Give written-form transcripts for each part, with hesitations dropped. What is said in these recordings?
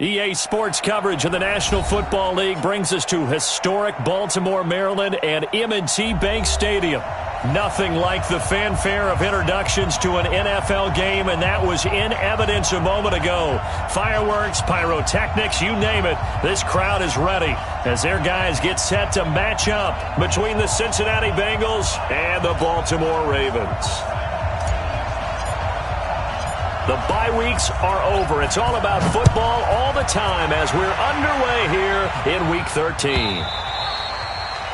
EA Sports coverage of the National Football League brings us to historic Baltimore, Maryland, and M&T Bank Stadium. Nothing like the fanfare of introductions to an NFL game, and that was in evidence a moment ago. Fireworks, pyrotechnics, you name it. This crowd is ready as their guys get set to match up between the Cincinnati Bengals and the Baltimore Ravens. The bye weeks are over. It's all about football all the time as we're underway here in Week 13.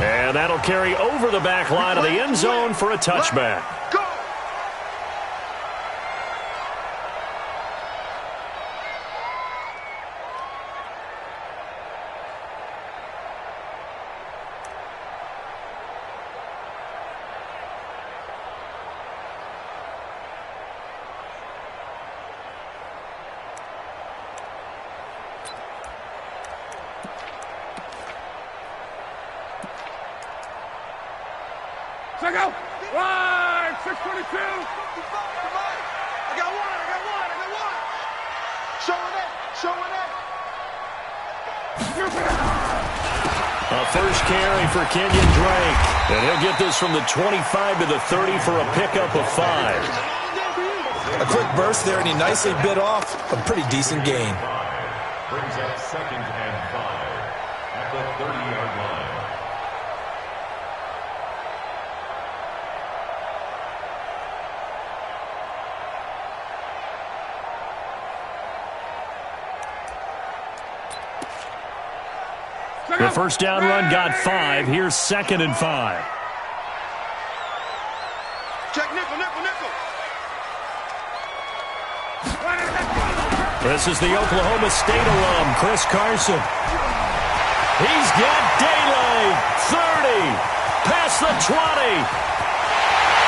And that'll carry over the back line of the end zone for a touchback. Check out. Right, 622. I got one. Showing it. A first carry for Kenyon Drake. And he'll get this from the 25 to the 30 for a pickup of 5. A quick burst there, and he nicely bit off a pretty decent gain. Brings up 2nd and 5 at the 30-yard line. The first down run got 5. Here's 2nd and 5. Check nickel. This is the Oklahoma State alum, Chris Carson. He's got daylight. 30. Past the 20.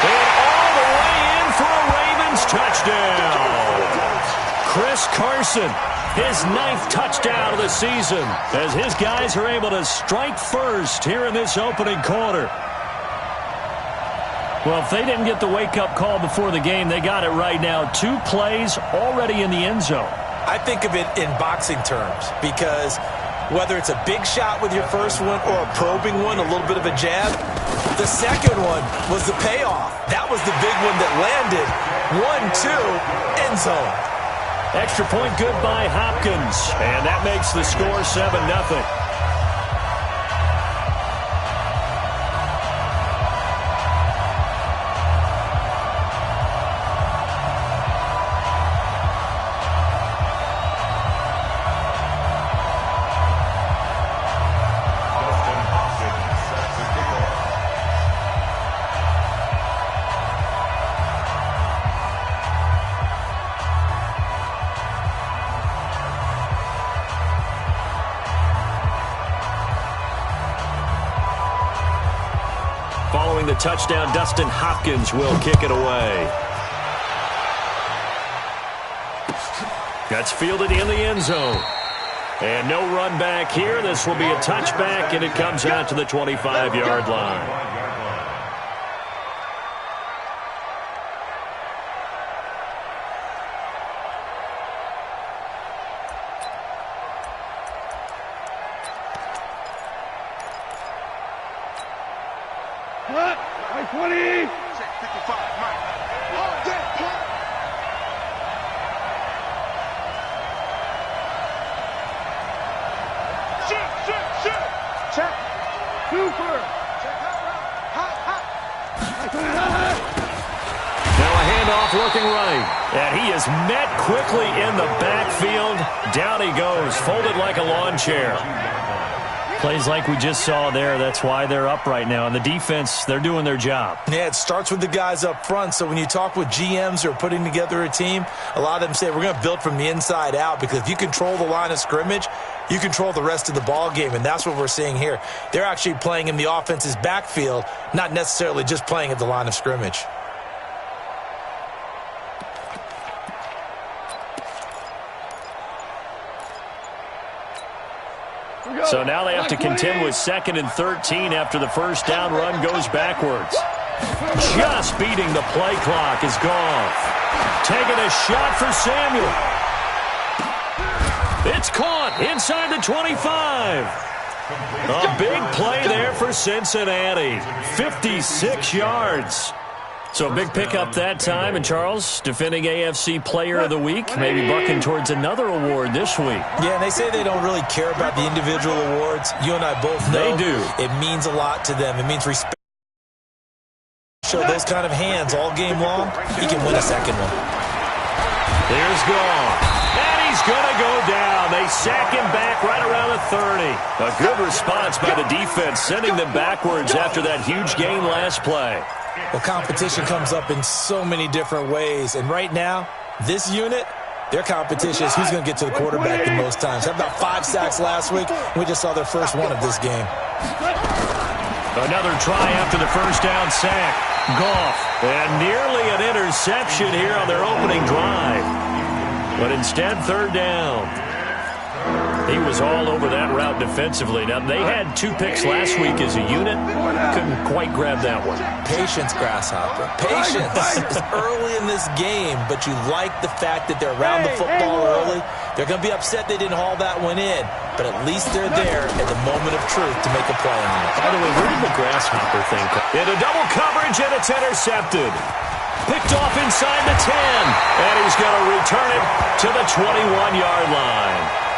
And all the way in for a Ravens touchdown. Chris Carson. His 9th touchdown of the season as his guys are able to strike first here in this opening quarter. Well, if they didn't get the wake-up call before the game, they got it right now. 2 plays already in the end zone. I think of it in boxing terms because whether it's a big shot with your first one or a probing one, a little bit of a jab, the second one was the payoff. That was the big one that landed. 1-2, end zone. Extra point good by Hopkins, and that makes the score 7-0. Following the touchdown, Dustin Hopkins will kick it away. That's fielded in the end zone. And no run back here. This will be a touchback, and it comes out to the 25-yard line. Like 20. Check 55, Mike. Oh, yeah, play. Shoot. Check. Super. Check hot. Now a handoff looking right. And he is met quickly in the backfield. Down he goes, folded like a lawn chair. Plays like we just saw there. That's why they're up right now. And the defense, they're doing their job. Yeah, it starts with the guys up front. So when you talk with GMs who are putting together a team, a lot of them say we're going to build from the inside out, because if you control the line of scrimmage, you control the rest of the ball game. And that's what we're seeing here. They're actually playing in the offense's backfield, not necessarily just playing at the line of scrimmage. So now they have to contend with 2nd and 13 after the first down run goes backwards. Just beating the play clock is Goff. Taking a shot for Samuel. It's caught inside the 25. A big play there for Cincinnati. 56 yards. So a big pickup that time. And Charles, defending AFC Player of the Week, maybe bucking towards another award this week. Yeah, and they say they don't really care about the individual awards. You and I both know they do. It means a lot to them. It means respect. Show those kind of hands all game long, he can win a second one. Here's Goff. And he's going to go down. They sack him back right around the 30. A good response by the defense, sending them backwards after that huge gain last play. Well, competition comes up in so many different ways. And right now, this unit, their competition is who's going to get to the quarterback the most times. Had about 5 sacks last week. We just saw their first one of this game. Another try after the first down sack. Goff. And nearly an interception here on their opening drive. But instead, third down. He was all over that route defensively. Now, they had 2 picks last week as a unit. Couldn't quite grab that one. Patience, Grasshopper. Patience. It's early in this game, but you like the fact that they're around the football early. They're going to be upset they didn't haul that one in, but at least they're there at the moment of truth to make a play on it. By the way, where did the Grasshopper thing come? Into double coverage, and it's intercepted. Picked off inside the 10, and he's going to return it to the 21-yard line.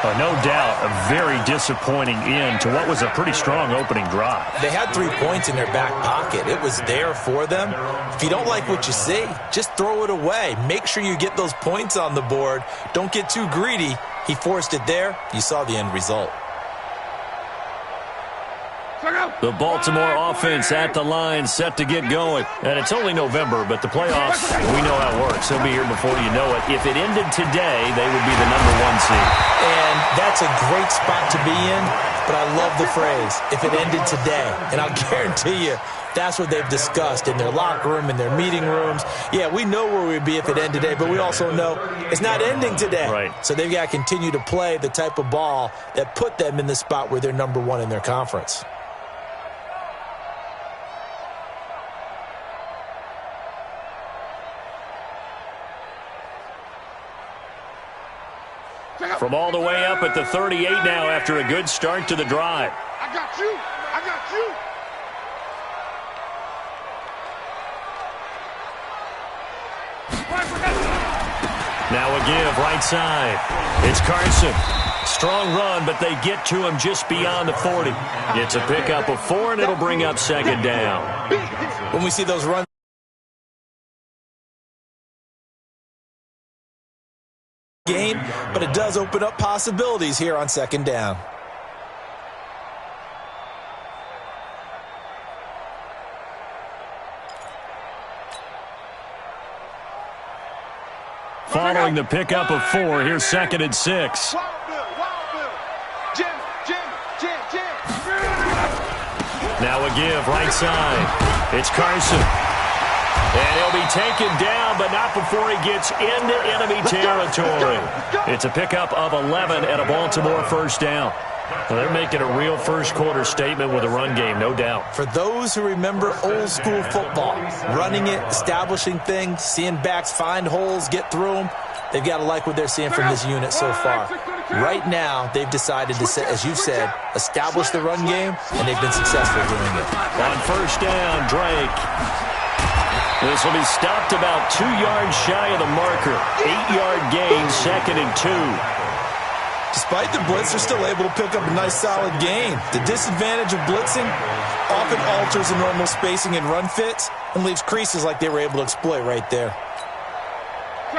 No doubt, a very disappointing end to what was a pretty strong opening drive. They had 3 points in their back pocket. It was there for them. If you don't like what you see, just throw it away. Make sure you get those points on the board. Don't get too greedy. He forced it there. You saw the end result. The Baltimore offense at the line, set to get going. And it's only November, but the playoffs, we know how it works. They'll be here before you know it. If it ended today, they would be the #1 seed. And that's a great spot to be in, but I love the phrase, if it ended today. And I'll guarantee you, that's what they've discussed in their locker room, in their meeting rooms. Yeah, we know where we'd be if it ended today, but we also know it's not ending today. Right. So they've got to continue to play the type of ball that put them in the spot where they're #1 in their conference. From all the way up at the 38 now after a good start to the drive. I got you. I got you. Now a give right side. It's Carson. Strong run, but they get to him just beyond the 40. It's a pickup of 4, and it'll bring up second down. When we see those runs, game, but it does open up possibilities here on second down. Following the pickup of 4, here's 2nd and 6. Now a give right side. It's Carson. And he'll be taken down, but not before he gets into enemy territory. It's a pickup of 11 and a Baltimore first down. Well, they're making a real first-quarter statement with a run game, no doubt. For those who remember old-school football, running it, establishing things, seeing backs find holes, get through them, they've got to like what they're seeing from this unit so far. Right now, they've decided to, as you've said, establish the run game, and they've been successful doing it. On first down, Drake. This will be stopped about 2 yards shy of the marker. 8-yard gain, 2nd and 2. Despite the blitz, they're still able to pick up a nice, solid gain. The disadvantage of blitzing often alters the normal spacing and run fits and leaves creases like they were able to exploit right there.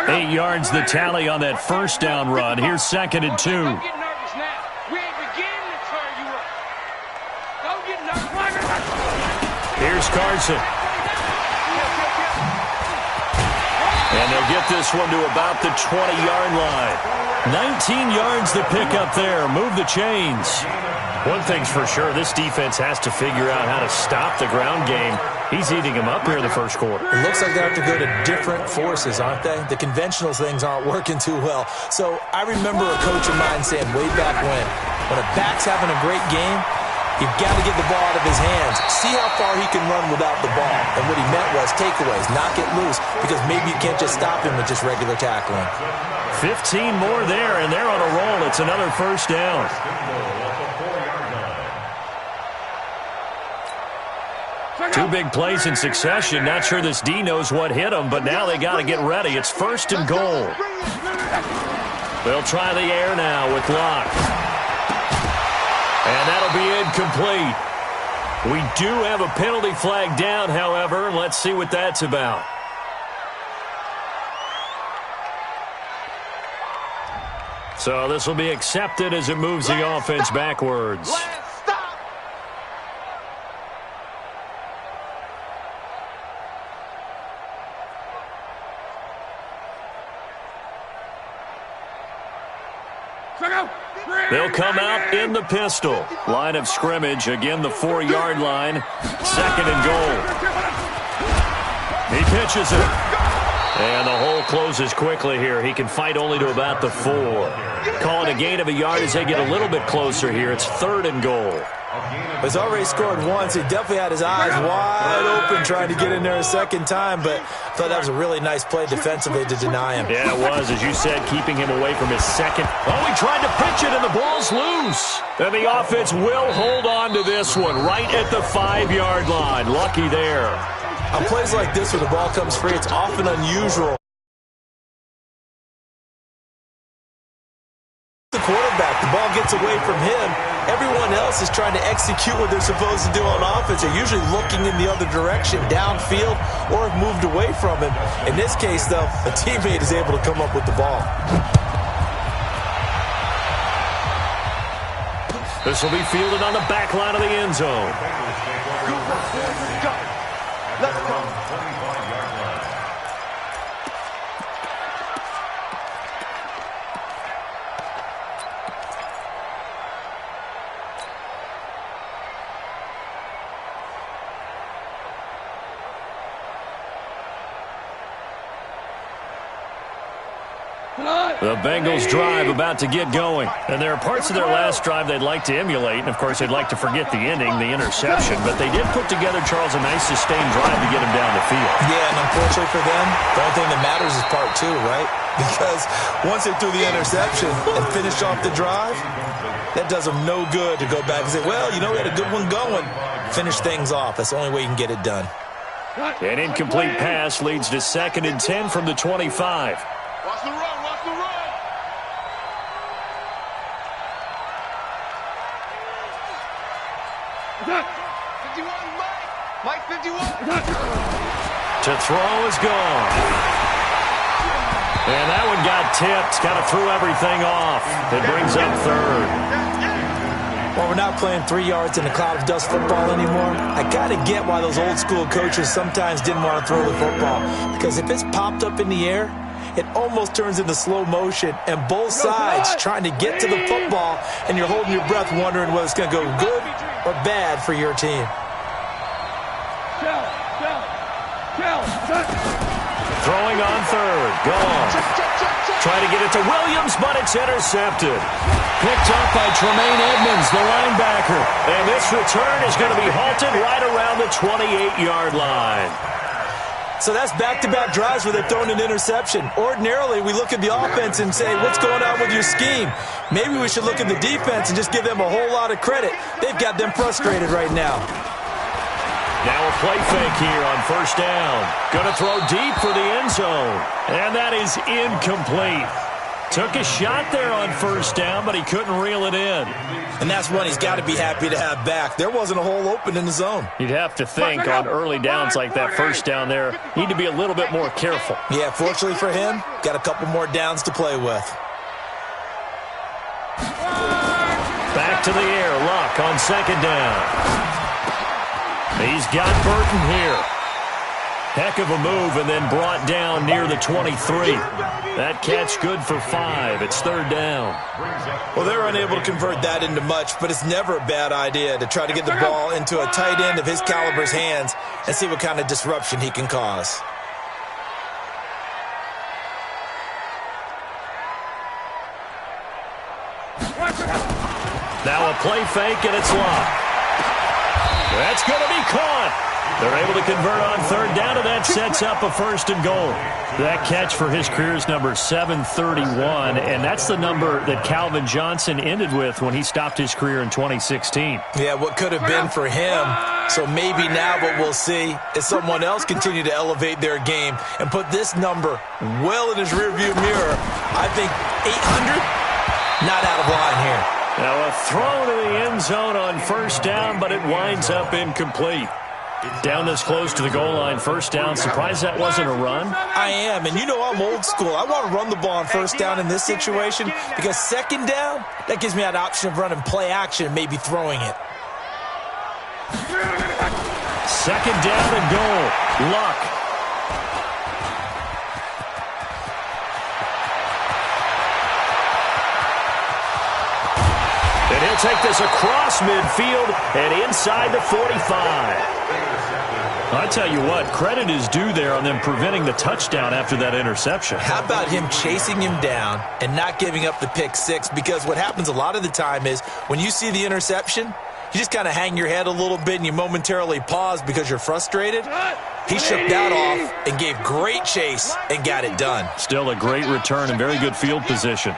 8 yards the tally on that first down run. Here's 2nd and 2. Don't get nervous now. We ain't beginning to turn you up. Don't get nervous. Here's Carson. And they'll get this one to about the 20-yard line. 19 yards the pickup there. Move the chains. One thing's for sure, this defense has to figure out how to stop the ground game. He's eating them up here in the first quarter. It looks like they have to go to different forces, aren't they? The conventional things aren't working too well. So I remember a coach of mine saying way back when a back's having a great game, You've got to get the ball out of his hands. See how far he can run without the ball. And what he meant was takeaways, not get loose, because maybe you can't just stop him with just regular tackling. 15 more there, and they're on a roll. It's another first down. Two big plays in succession. Not sure this D knows what hit him, but now they got to get ready. It's first and goal. They'll try the air now with Locke. And that'll be incomplete. We do have a penalty flag down, however. Let's see what that's about. So this will be accepted as it moves the offense backwards. They'll come out in the pistol. Line of scrimmage, again the 4-yard line. Second and goal. He pitches it. And the hole closes quickly here. He can fight only to about the 4. Call it a gain of a yard as they get a little bit closer here. It's third and goal. He's already scored once. He definitely had his eyes wide open trying to get in there a second time, but I thought that was a really nice play defensively to deny him. Yeah, it was, as you said, keeping him away from his second. Oh, he tried to pitch it, and the ball's loose. And the offense will hold on to this one right at the 5-yard line. Lucky there. On plays like this where the ball comes free, it's often unusual. The quarterback, the ball gets away from him. Everyone else is trying to execute what they're supposed to do on offense. They're usually looking in the other direction, downfield, or have moved away from him. In this case, though, a teammate is able to come up with the ball. This will be fielded on the back line of the end zone. Let's go. The Bengals drive about to get going. And there are parts of their last drive they'd like to emulate. And, of course, they'd like to forget the ending, the interception. But they did put together, Charles, a nice sustained drive to get him down the field. Yeah, and unfortunately for them, the only thing that matters is part 2, right? Because once they threw the interception and finished off the drive, that does them no good to go back and say, well, you know, we had a good one going. Finish things off. That's the only way you can get it done. An incomplete pass leads to 2nd and 10 from the 25. Watch the run, watch the run. Mike 51. To throw is gone. And that one got tipped. Kind of threw everything off. It brings up third. Well, we're not playing 3 yards in a cloud of dust football anymore. I kind of get why those old school coaches sometimes didn't want to throw the football. Because if it's popped up in the air, it almost turns into slow motion, and both sides trying to get to the football, and you're holding your breath wondering whether it's going to go good or bad for your team. Throwing on third. Gone. Trying to get it to Williams, but it's intercepted. Picked up by Tremaine Edmonds, the linebacker. And this return is going to be halted right around the 28-yard line. So that's back-to-back drives where they've thrown an interception. Ordinarily, we look at the offense and say, what's going on with your scheme? Maybe we should look at the defense and just give them a whole lot of credit. They've got them frustrated right now. Now a play fake here on first down. Going to throw deep for the end zone. And that is incomplete. Took a shot there on first down, but he couldn't reel it in. And that's one he's got to be happy to have back. There wasn't a hole open in the zone. You'd have to think on early downs like that first down there, need to be a little bit more careful. Yeah, fortunately for him, got a couple more downs to play with. Back to the air, Luck on second down. He's got Burton here. Heck of a move, and then brought down near the 23. That catch good for 5. It's third down. Well, they're unable to convert that into much, but it's never a bad idea to try to get the ball into a tight end of his caliber's hands and see what kind of disruption he can cause. Now a play fake, and it's Luck. That's going to be caught. They're able to convert on third down, and that sets up a first and goal. That catch for his career is number 731, and that's the number that Calvin Johnson ended with when he stopped his career in 2016. Yeah, what could have been for him. So maybe now what we'll see is someone else continue to elevate their game and put this number well in his rearview mirror. I think 800, not out of line here. Now a throw to the end zone on first down, but it winds up incomplete. Down this close to the goal line, first down. Surprised that wasn't a run? I am, and you know I'm old school. I want to run the ball on first down in this situation because second down, that gives me an option of running play action and maybe throwing it. Second down and goal. Luck. And he'll take this across midfield and inside the 45. I tell you what, credit is due there on them preventing the touchdown after that interception. How about him chasing him down and not giving up the pick six? Because what happens a lot of the time is when you see the interception, you just kind of hang your head a little bit and you momentarily pause because you're frustrated. He shook that off and gave great chase and got it done. Still a great return and very good field position.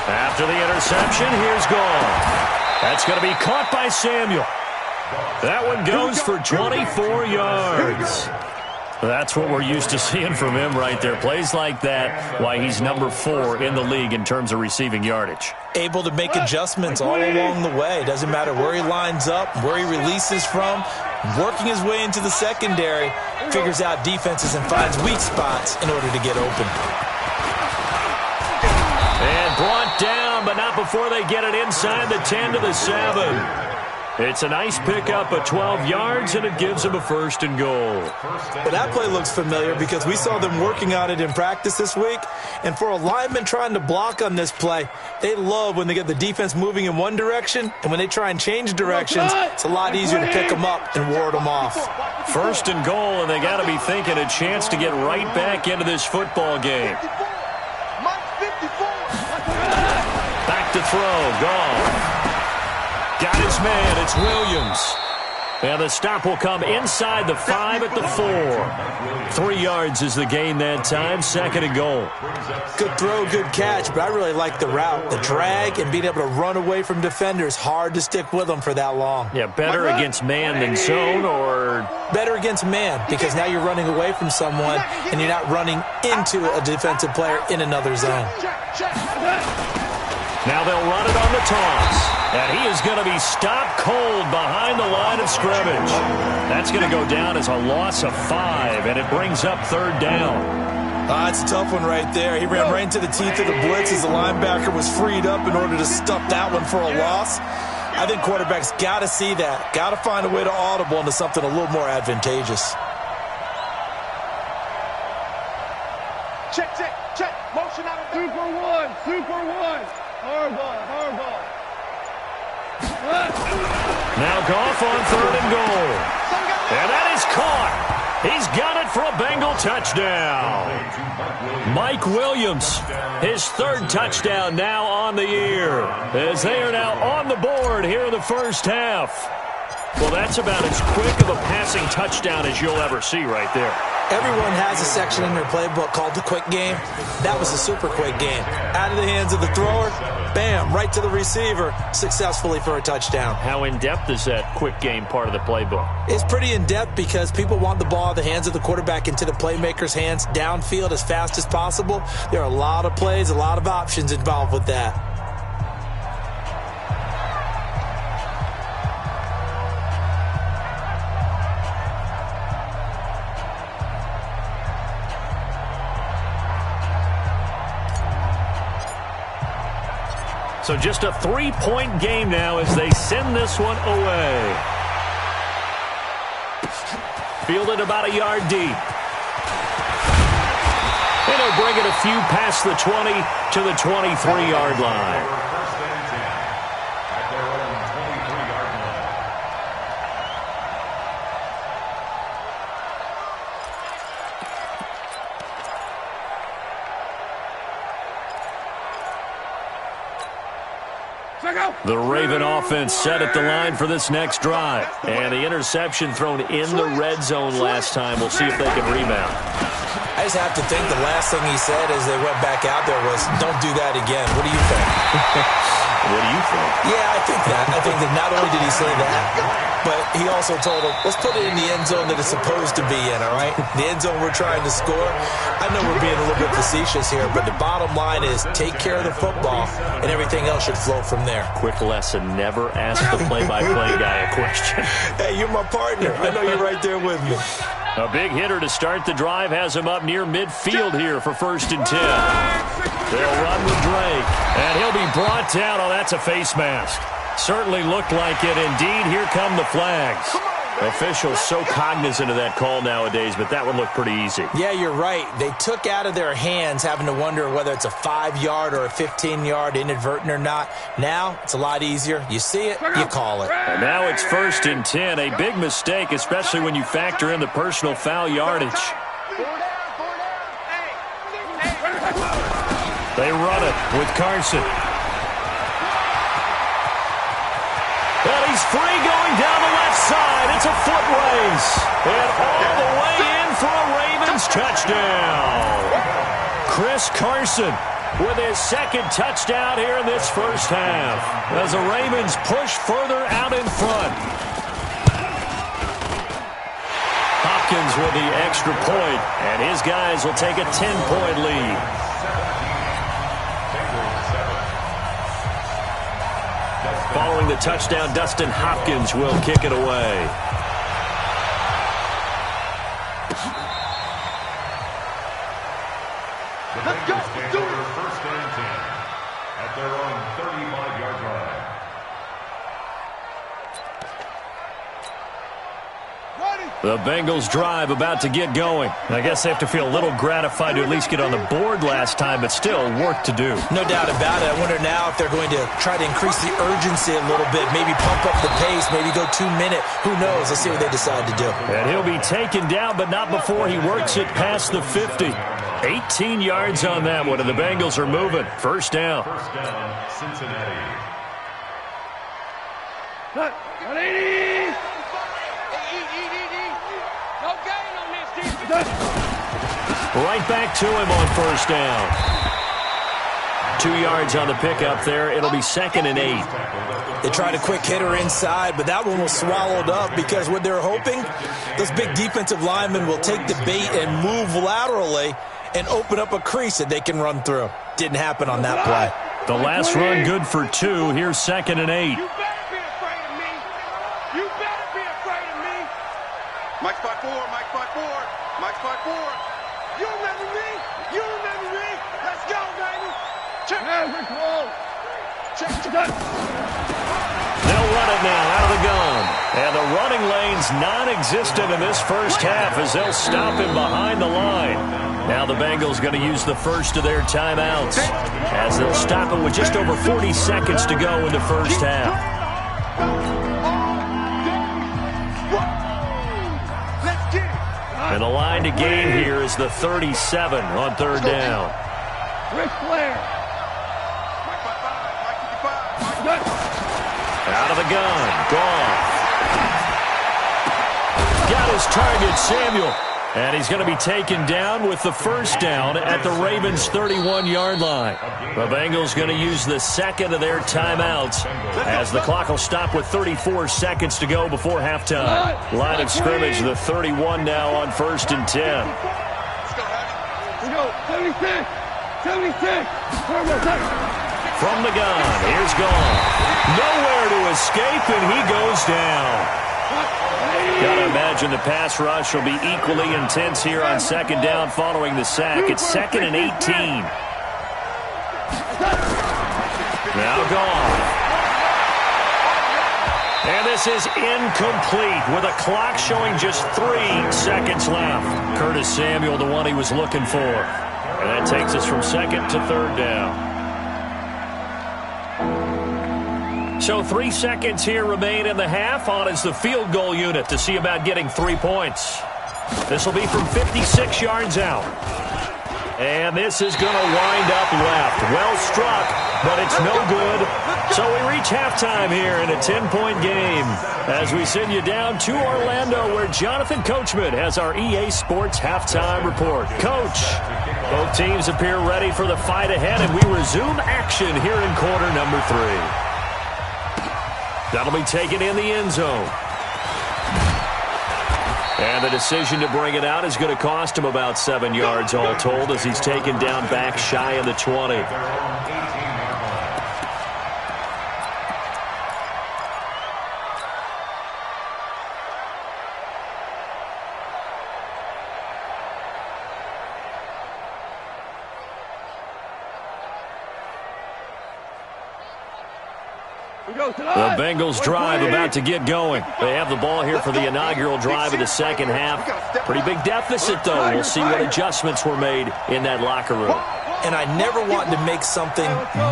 After the interception, here's gone. That's going to be caught by Samuel. That one goes for 24 yards. That's what we're used to seeing from him right there. Plays like that, why he's number 4 in the league in terms of receiving yardage. Able to make adjustments all along the way. Doesn't matter where he lines up, where he releases from. Working his way into the secondary, figures out defenses and finds weak spots in order to get open. And brought down, but not before they get it inside the 10 to the 7. It's a nice pickup of 12 yards, and it gives them a first and goal. Well, that play looks familiar because we saw them working on it in practice this week. And for a lineman trying to block on this play, they love when they get the defense moving in one direction, and when they try and change directions, it's a lot easier to pick them up and ward them off. First and goal, and they got to be thinking a chance to get right back into this football game. Back to throw, gone. Got his man, it's Williams. And the stop will come inside the 5 at the 4. 3 yards is the gain that time, second and goal. Good throw, good catch, but I really like the route. The drag and being able to run away from defenders, hard to stick with them for that long. Yeah, better against man than zone, or? Better against man, because now you're running away from someone and you're not running into a defensive player in another zone. Now they'll run it on the toss. And he is going to be stopped cold behind the line of scrimmage. That's going to go down as a loss of 5, and it brings up third down. It's a tough one right there. He ran right into the teeth of the blitz as the linebacker was freed up in order to stuff that one for a loss. I think quarterbacks got to see that. Got to find a way to audible into something a little more advantageous. Check. Motion out of Super one. Hard ball. Now Goff on third and goal. And that is caught. He's got it for a Bengal touchdown. Mike Williams, his third touchdown now on the year, as they are now on the board here in the first half. Well, that's about as quick of a passing touchdown as you'll ever see right there. Everyone has a section in their playbook called the quick game. That was a super quick game. Out of the hands of the thrower, bam, right to the receiver, successfully for a touchdown. How in-depth is that quick game part of the playbook? It's pretty in-depth because people want the ball out of the hands of the quarterback into the playmaker's hands downfield as fast as possible. There are a lot of plays, a lot of options involved with that. So just a 3-point game now as they send this one away. Fielded about a yard deep. And he'll bring it a few past the 20 to the 23-yard line. The Raven offense set at the line for this next drive. And the interception thrown in the red zone last time. We'll see if they can rebound. I just have to think the last thing he said as they went back out there was, don't do that again. What do you think? What do you think? Yeah, I think that. I think that not only did he say that, but he also told him, let's put it in the end zone that it's supposed to be in, all right? The end zone we're trying to score. I know we're being a little bit facetious here, but the bottom line is take care of the football, and everything else should flow from there. Quick lesson, never ask the play-by-play guy a question. Hey, you're my partner. I know you're right there with me. A big hitter to start the drive has him up near midfield here for 1st and 10. They'll run with Drake, and he'll be brought down. Oh, that's a face mask. Certainly looked like it. Indeed, here come the flags. Officials so cognizant of that call nowadays, but that one looked pretty easy. Yeah, you're right. They took out of their hands having to wonder whether it's a 5-yard or a 15-yard inadvertent or not. Now, it's a lot easier. You see it, you call it. And now it's 1st and 10. A big mistake, especially when you factor in the personal foul yardage. They run it with Carson. Well, he's free going down the left side. It's a foot race. And all the way in for a Ravens touchdown. Chris Carson with his 2nd touchdown here in this first half as the Ravens push further out in front. Hopkins with the extra point, and his guys will take a 10-point lead. Following the touchdown, Dustin Hopkins will kick it away. Let's go. Do it. 1st and 10 at their own 35-yard line. The Bengals drive about to get going. I guess they have to feel a little gratified to at least get on the board last time, but still work to do. No doubt about it. I wonder now if they're going to try to increase the urgency a little bit, maybe pump up the pace, maybe go 2-minute. Who knows? Let's see what they decide to do. And he'll be taken down, but not before he works it past the 50. 18 yards on that one, and the Bengals are moving. 1st down. 1st down, Cincinnati. 180. Right back to him on 1st down. 2 yards on the pickup there. It'll be 2nd and 8. They tried a quick hitter inside, but that one was swallowed up because what they're hoping, those big defensive linemen will take the bait and move laterally and open up a crease that they can run through. Didn't happen on that play. The last run good for 2. Here's 2nd and 8. You better be afraid of me. You better be afraid of me. Mike spot 4, Mike spot 4, Mike spot 4. You remember me? You remember me? Let's go, baby. Check. Check. They'll run it now out of the gun. And the running lane's non-existent in this first half as they'll stop him behind the line. Now the Bengals going to use the first of their timeouts as they'll stop it with just over 40 seconds to go in the first half. And the line to gain here is the 37 on 3rd down. Ric Flair. Out of the gun. Gone. Got his target, Samuel. And he's going to be taken down with the 1st down at the Ravens' 31-yard line. The Bengals going to use the 2nd of their timeouts as the clock will stop with 34 seconds to go before halftime. Line of scrimmage, the 31 now on 1st and 10. We go, 76. From the gun, here's Gone. Nowhere to escape, and he goes down. Got to imagine the pass rush will be equally intense here on 2nd down following the sack. It's 2nd and 18. Now Gone. And this is incomplete with a clock showing just 3 seconds left. Curtis Samuel, the one he was looking for. And that takes us from 2nd to 3rd down. So 3 seconds here remain in the half. On is the field goal unit to see about getting 3 points. This will be from 56 yards out. And this is going to wind up left. Well struck. but it's no good. So we reach halftime here in a 10-point game as we send you down to Orlando, where Jonathan Coachman has our EA Sports halftime report. Coach, both teams appear ready for the fight ahead, and we resume action here in quarter number 3. That'll be taken in the end zone. And the decision to bring it out is going to cost him about 7 yards all told, as he's taken down back shy of the 20. The Bengals drive about to get going. They have the ball here for the inaugural drive of the second half. Pretty big deficit, though. We'll see what adjustments were made in that locker room. And I never want to make something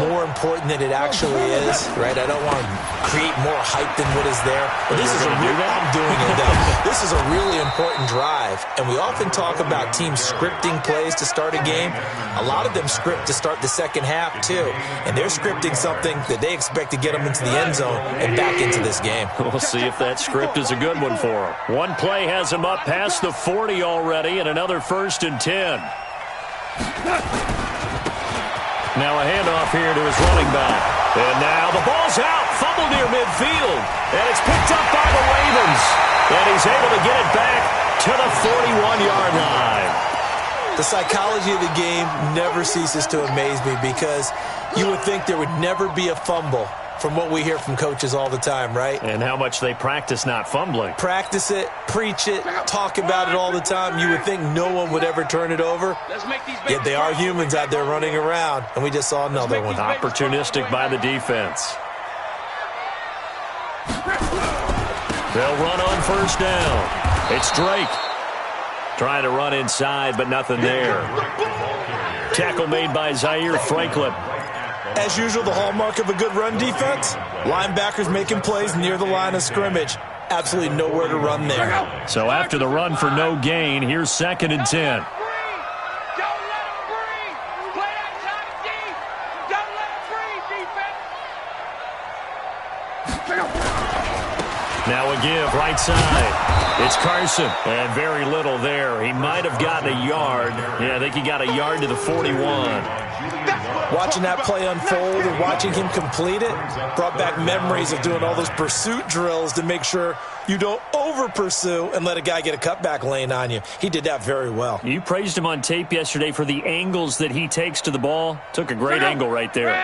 more important than it actually is, right? I don't want to create more hype than what is there. But this is I'm doing it, though. This is a really important drive. And we often talk about teams scripting plays to start a game. A lot of them script to start the second half, too. And they're scripting something that they expect to get them into the end zone and back into this game. We'll see if that script is a good one for them. One play has them up past the 40 already, and another 1st and 10. Now a handoff here to his running back. And now the ball's out. Fumble near midfield. And it's picked up by the Ravens. And he's able to get it back to the 41-yard line. The psychology of the game never ceases to amaze me, because you would think there would never be a fumble from what we hear from coaches all the time, right? And how much they practice not fumbling. Practice it, preach it, talk about it all the time. You would think no one would ever turn it over. Yet they are humans out there running around, and we just saw another one. Opportunistic by the defense. They'll run on 1st down. It's Drake. Trying to run inside, but nothing there. Tackle made by Zaire Franklin. As usual, the hallmark of a good run defense, linebackers making plays near the line of scrimmage. Absolutely nowhere to run there. So after the run for no gain, here's 2nd and 10. Now a give right side. It's Carson, and very little there. He might have gotten a yard. Yeah, I think he got a yard to the 41. Watching that play unfold and watching him complete it brought back memories of doing all those pursuit drills to make sure you don't over-pursue and let a guy get a cutback lane on you. He did that very well. You praised him on tape yesterday for the angles that he takes to the ball. Took a great angle right there.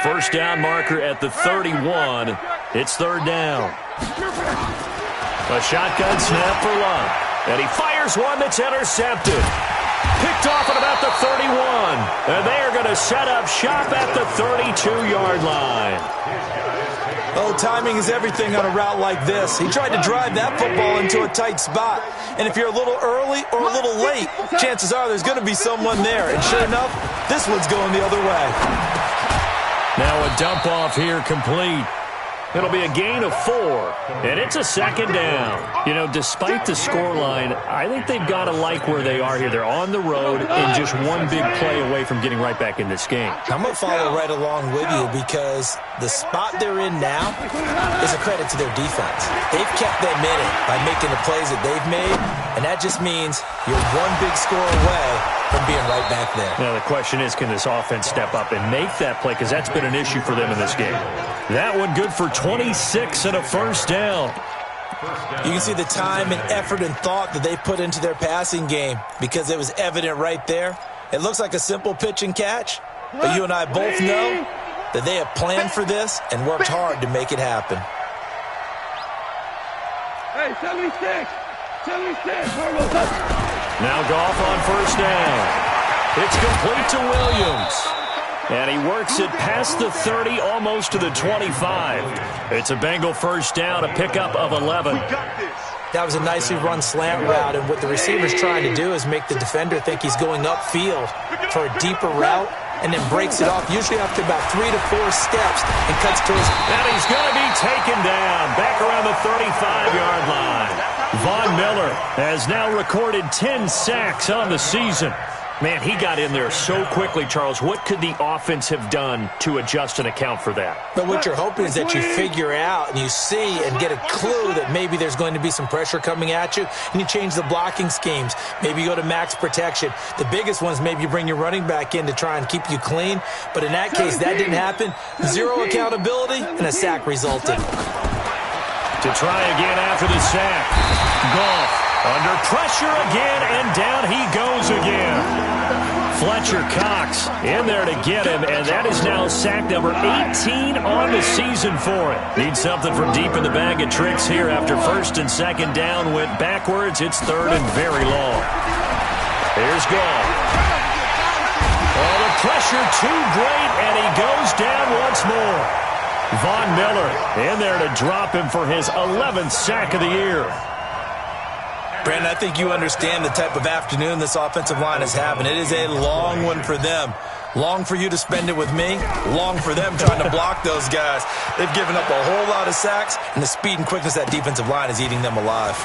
1st down marker at the 31. It's 3rd down. A shotgun snap for Love. And he fires one that's intercepted. Picked off at about the 31. And they are going to set up shop at the 32-yard line. Oh, timing is everything on a route like this. He tried to drive that football into a tight spot. And if you're a little early or a little late, chances are there's going to be someone there. And sure enough, this one's going the other way. Now a dump off here complete. It'll be a gain of 4, and it's a 2nd down. You know, despite the scoreline, I think they've got to like where they are here. They're on the road and just one big play away from getting right back in this game. I'm going to follow right along with you, because the spot they're in now is a credit to their defense. They've kept them in it by making the plays that they've made, and that just means you're one big score away from being right back there. Now the question is, can this offense step up and make that play, because that's been an issue for them in this game. That one good for 26 and a 1st down. You can see the time and effort and thought that they put into their passing game, because it was evident right there. It looks like a simple pitch and catch, but you and I both know that they have planned for this and worked hard to make it happen. Hey, 76. Now Goff on 1st down. It's complete to Williams. And he works it past the 30, almost to the 25. It's a Bengal 1st down, a pickup of 11. That was a nicely run slant route, and what the receiver's trying to do is make the defender think he's going upfield for a deeper route, and then breaks it off, usually after about 3 to 4 steps, and cuts towards. And he's going to be taken down, back around the 35-yard line. Von Miller has now recorded 10 sacks on the season. Man, he got in there so quickly, Charles. What could the offense have done to adjust and account for that? But what you're hoping is that you figure out and you see and get a clue that maybe there's going to be some pressure coming at you, and you change the blocking schemes. Maybe you go to max protection. The biggest ones, maybe you bring your running back in to try and keep you clean. But in that case, that didn't happen. Zero accountability, and a sack resulted. To try again after the sack. Goff under pressure again, and down he goes again. Fletcher Cox in there to get him, and that is now sack number 18 on the season for it. Need something from deep in the bag of tricks here after first and second down went backwards. It's third and very long. Here's Goff. Oh, the pressure too great, and he goes down once more. Von Miller in there to drop him for his 11th sack of the year. Brandon, I think you understand the type of afternoon this offensive line is having. It is a long one for them. Long for you to spend it with me. Long for them trying to block those guys. They've given up a whole lot of sacks, and the speed and quickness of that defensive line is eating them alive.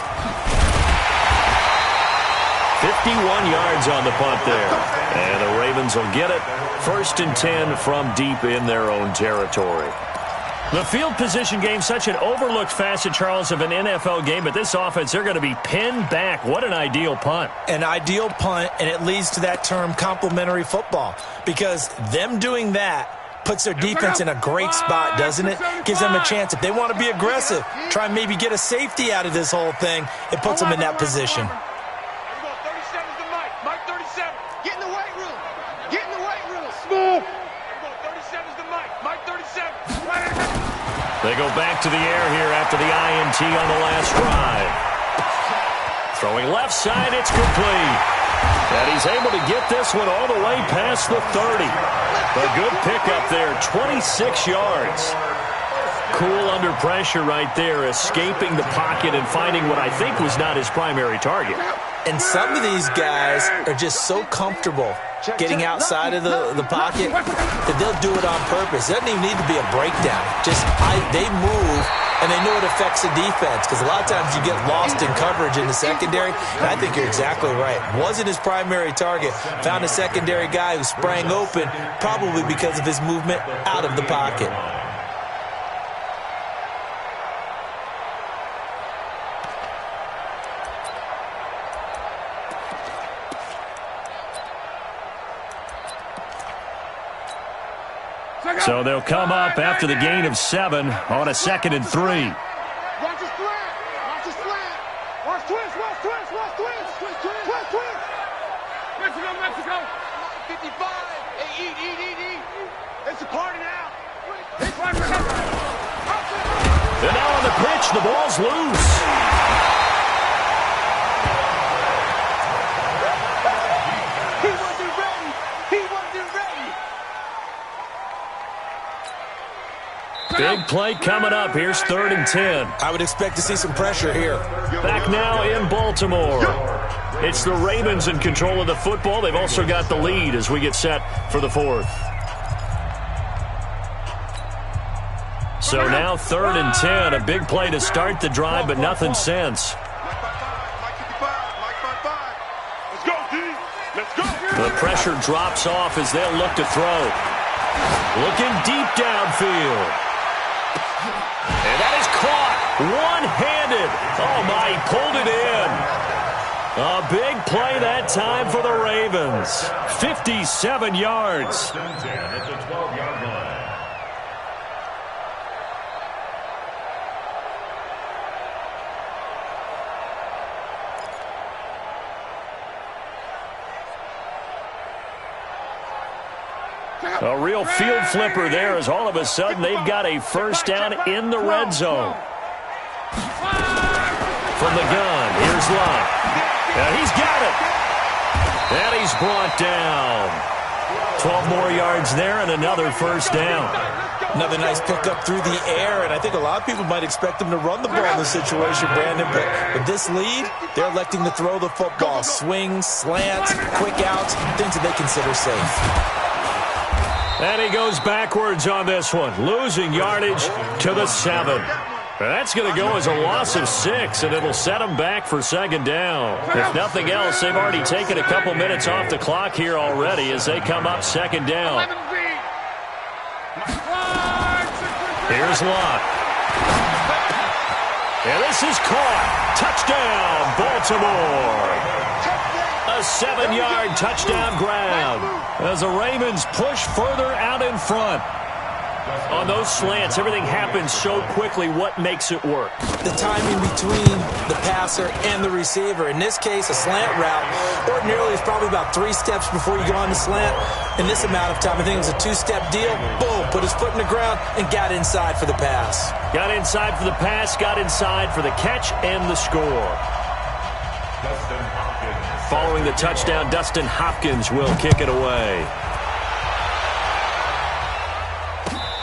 51 yards on the punt there. And the Ravens will get it. First and 10 from deep in their own territory. The field position game, such an overlooked facet, Charles, of an NFL game, but this offense, they're going to be pinned back. What an ideal punt. An ideal punt, and it leads to that term complementary football, because them doing that puts their defense in a great spot, doesn't it? Gives them a chance. If they want to be aggressive, try and maybe get a safety out of this whole thing, it puts them in that position. 37's the Mike. Mike 37. Get in the weight room. Get in the weight room. Smooth. 37's the Mike. Mike 37. They go back to the air here after the INT on the last drive. Throwing left side, it's complete. And he's able to get this one all the way past the 30. A good pickup there, 26 yards. Cool under pressure right there, escaping the pocket and finding what I think was not his primary target. And some of these guys are just so comfortable getting outside of the pocket that they'll do it on purpose. It doesn't even need to be a breakdown. Just they move, and they know it affects the defense, because a lot of times you get lost in coverage in the secondary, and I think you're exactly right. Wasn't his primary target. Found a secondary guy who sprang open, probably because of his movement out of the pocket. So they'll come up after the gain of 7 on a 2nd and 3. Watch his slant. Watch his slant. Watch twist. Watch twist. Watch twist. Twist, twist. Twist, twist. Mexico, Mexico. 55. Hey, eat. It's a party now. It's right for him. And now on the pitch, the ball's loose. Big play coming up. Here's 3rd and 10. I would expect to see some pressure here. Back now in Baltimore. It's the Ravens in control of the football. They've also got the lead as we get set for the 4th. So now 3rd and 10. A big play to start the drive, but nothing since. The pressure drops off as they'll look to throw. Looking deep downfield. And that is caught one-handed. Oh, my, he pulled it in. A big play that time for the Ravens. 57 yards. At the 12-yard line. A real field flipper there as all of a sudden they've got a first down in the red zone. From the gun, here's Love. And he's got it. And he's brought down. 12 more yards there and another first down. Another nice pickup through the air, and I think a lot of people might expect them to run the ball in this situation, Brandon, but with this lead, they're electing to throw the football. Swings, slants, quick outs, things that they consider safe. And he goes backwards on this one, losing yardage to the 7. That's going to go as a loss of 6, and it'll set them back for second down. If nothing else, they've already taken a couple minutes off the clock here already as they come up second down. Here's Lott. And this is caught. Touchdown, Baltimore. A 7-yard touchdown grab as the Ravens push further out in front. On those slants, everything happens so quickly. What makes it work? The timing between the passer and the receiver. In this case, a slant route ordinarily is probably about 3 steps before you go on the slant. In this amount of time, I think it was a 2-step deal. Boom, put his foot in the ground and got inside for the pass. Got inside for the pass, got inside for the catch and the score. Following the touchdown, Dustin Hopkins will kick it away.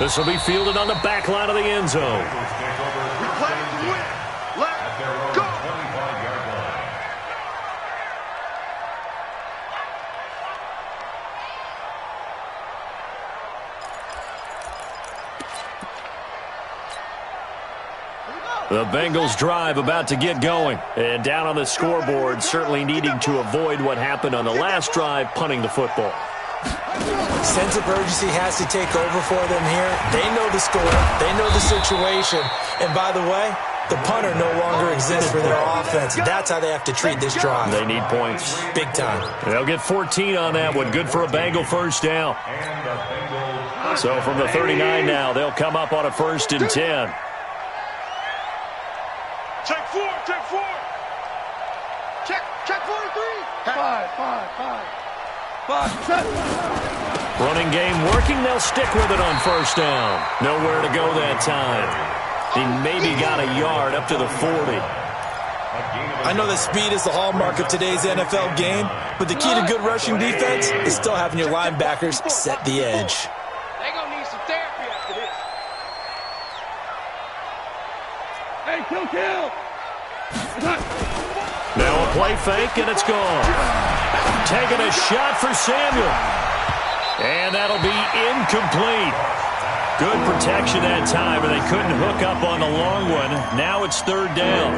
This will be fielded on the back line of the end zone. We play to win. Let's go. The Bengals drive about to get going. And down on the scoreboard, certainly needing to avoid what happened on the last drive, punting the football. Sense of urgency has to take over for them here. They know the score. They know the situation. And by the way, the punter no longer exists for their offense. That's how they have to treat this drive. They need points. Big time. They'll get 14 on that one. Good for a Bengal first down. So from the 39 now, they'll come up on a 1st and 10. Check 4, check 4. Check 43. 5. Running game working. They'll stick with it on 1st down. Nowhere to go that time. He maybe got a yard up to the 40. I know that speed is the hallmark of today's NFL game, but the key to good rushing defense is still having your linebackers set the edge. They're going to need some therapy after this. Hey, kill. Now a play fake, and it's gone. Taking a shot for Samuel. And that'll be incomplete. Good protection that time, and they couldn't hook up on the long one. Now it's 3rd down.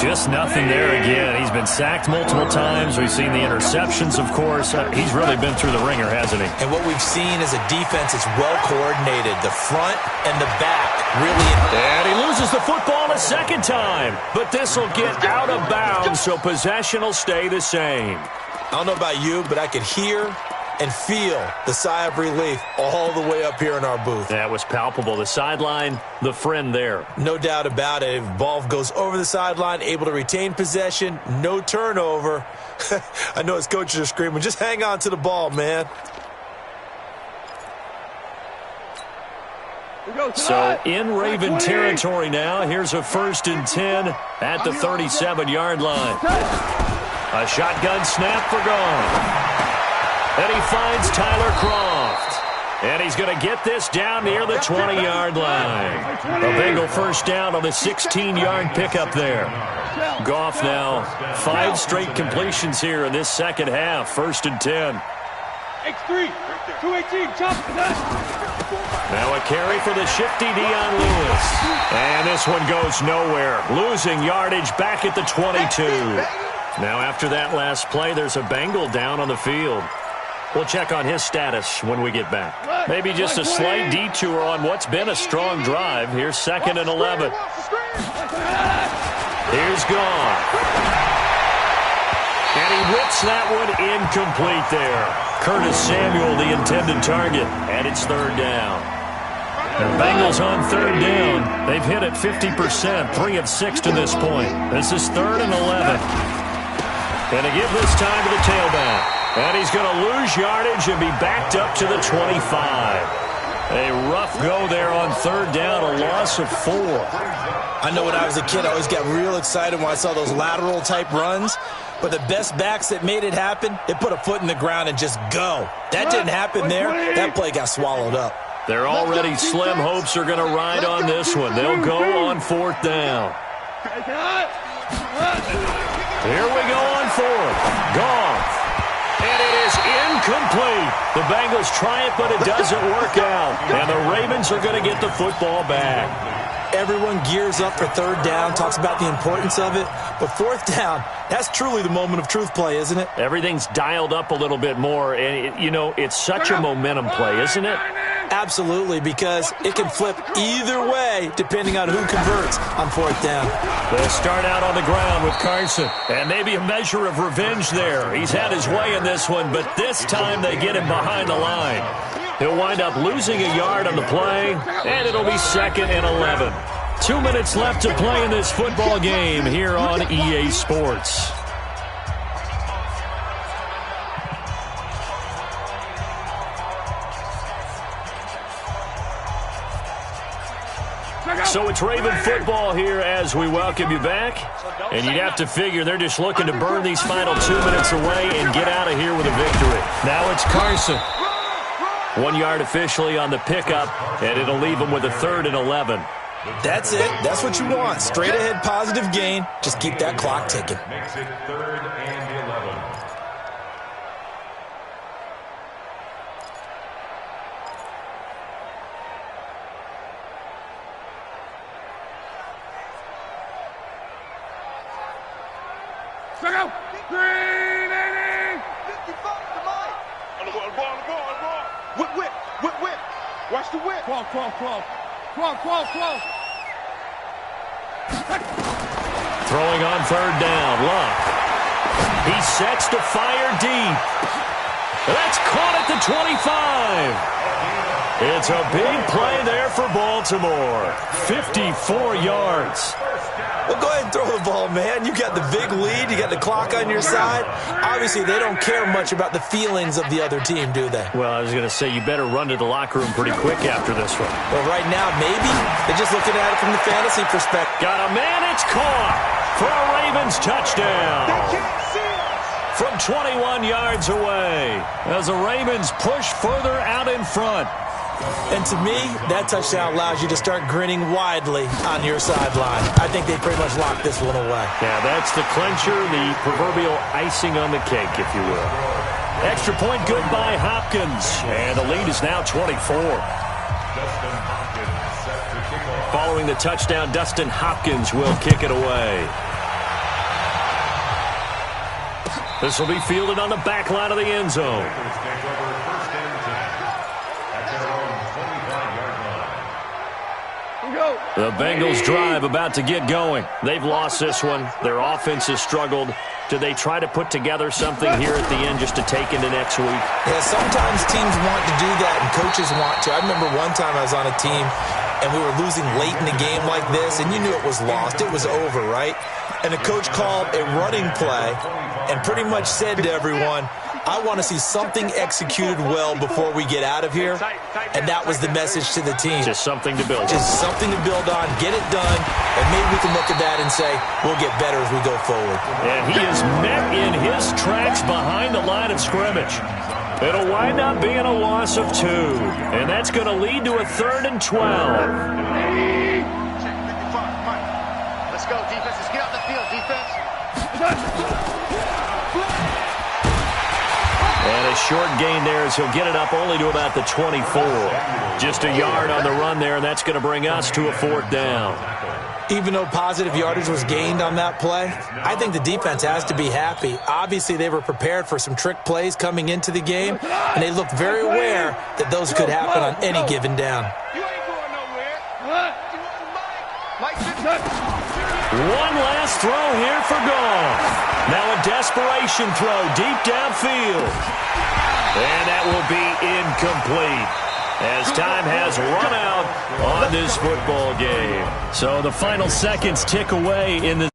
Just nothing there again. He's been sacked multiple times. We've seen the interceptions, of course. He's really been through the ringer, hasn't he? And what we've seen is a defense that's well coordinated. The front and the back really. And he loses the football a 2nd time. But this will get out of bounds, so possession will stay the same. I don't know about you, but I could hear and feel the sigh of relief all the way up here in our booth. That was palpable. The sideline, the friend there. No doubt about it. If ball goes over the sideline, able to retain possession, no turnover. I know his coaches are screaming, just hang on to the ball, man. So in Raven territory now. Here's a 1st and 10 at the 37-yard line. A shotgun snap for gone. And he finds Tyler Croft. And he's going to get this down near the 20-yard line. A Bengal 1st down on the 16-yard pickup there. Goff now 5 straight completions here in this 2nd half. 1st and 10. X3, 218, jump. Now a carry for the shifty Dion Lewis. And this one goes nowhere. Losing yardage back at the 22. Now after that last play, there's a Bengal down on the field. We'll check on his status when we get back. Maybe just a slight detour on what's been a strong drive. Here's 2nd and 11. Here's Goff. And he whips that one incomplete there. Curtis Samuel, the intended target, and it's 3rd down. The Bengals on 3rd down. They've hit it 50%, 3 of 6 to this point. This is 3rd and 11. And to give this time to the tailback. And he's going to lose yardage and be backed up to the 25. A rough go there on 3rd down, a loss of 4. I know when I was a kid, I always got real excited when I saw those lateral-type runs. But the best backs that made it happen, they put a foot in the ground and just go. That didn't happen there. That play got swallowed up. They're already slim hopes are going to ride on this one. They'll go on 4th down. Here we go on 4th. Goff. And it is incomplete. The Bengals try it, but it doesn't work out. And the Ravens are going to get the football back. Everyone gears up for third down, talks about the importance of it. But fourth down, that's truly the moment of truth play, isn't it? Everything's dialed up a little bit more. And, it's such a momentum play, isn't it? Absolutely, because it can flip either way depending on who converts on fourth down. They'll start out on the ground with Carson. And maybe a measure of revenge there. He's had his way in this one, but this time they get him behind the line. He'll wind up losing a yard on the play, and it'll be 2nd and 11. 2 minutes left to play in this football game here on EA Sports. So it's Raven football here as we welcome you back. And you'd have to figure they're just looking to burn these final 2 minutes away and get out of here with a victory. Now it's Carson. 1 yard officially on the pickup, and it'll leave them with a 3rd and 11. That's it. That's what you want. Straight ahead positive gain. Just keep that clock ticking. Makes it 3rd and 11. Green 80! 55 to Mike! On the ball. Whip. Watch the whip. 12. Throwing on 3rd down, Luck. He sets to fire deep. That's caught at the 25. It's a big play there for Baltimore. 54 yards. Well, go ahead and throw the ball, man. You got the big lead. You got the clock on your side. Obviously, they don't care much about the feelings of the other team, do they? Well, I was going to say, you better run to the locker room pretty quick after this one. Well, right now, maybe. They're just looking at it from the fantasy perspective. Got a man. It's caught for a Ravens touchdown. From 21 yards away as the Ravens push further out in front. And to me, that touchdown allows you to start grinning widely on your sideline. I think they pretty much locked this one away. Yeah, that's the clincher, the proverbial icing on the cake, if you will. Extra point good by Hopkins. And the lead is now 24. Following the touchdown, Dustin Hopkins will kick it away. This will be fielded on the back line of the end zone. The Bengals drive about to get going. They've lost this one. Their offense has struggled. Do they try to put together something here at the end just to take into next week? Yeah, sometimes teams want to do that and coaches want to. I remember one time I was on a team and we were losing late in the game like this, and you knew it was lost. It was over, right? And the coach called a running play and pretty much said to everyone, I want to see something executed well before we get out of here. And that was the message to the team. Just something to build on. Just something to build on, get it done, and maybe we can look at that and say, we'll get better as we go forward. And he is met in his tracks behind the line of scrimmage. It'll wind up being a loss of 2. And that's going to lead to a 3rd and 12. Let's go, defense. Let's get out the field, defense. And a short gain there as he'll get it up only to about the 24. Just a yard on the run there, and that's going to bring us to a 4th down. Even though positive yardage was gained on that play, I think the defense has to be happy. Obviously, they were prepared for some trick plays coming into the game, and they looked very aware that those could happen on any given down. You ain't going nowhere. Mike. One last throw here for Goff. Now a desperation throw deep downfield. And that will be incomplete as time has run out on this football game. So the final seconds tick away in the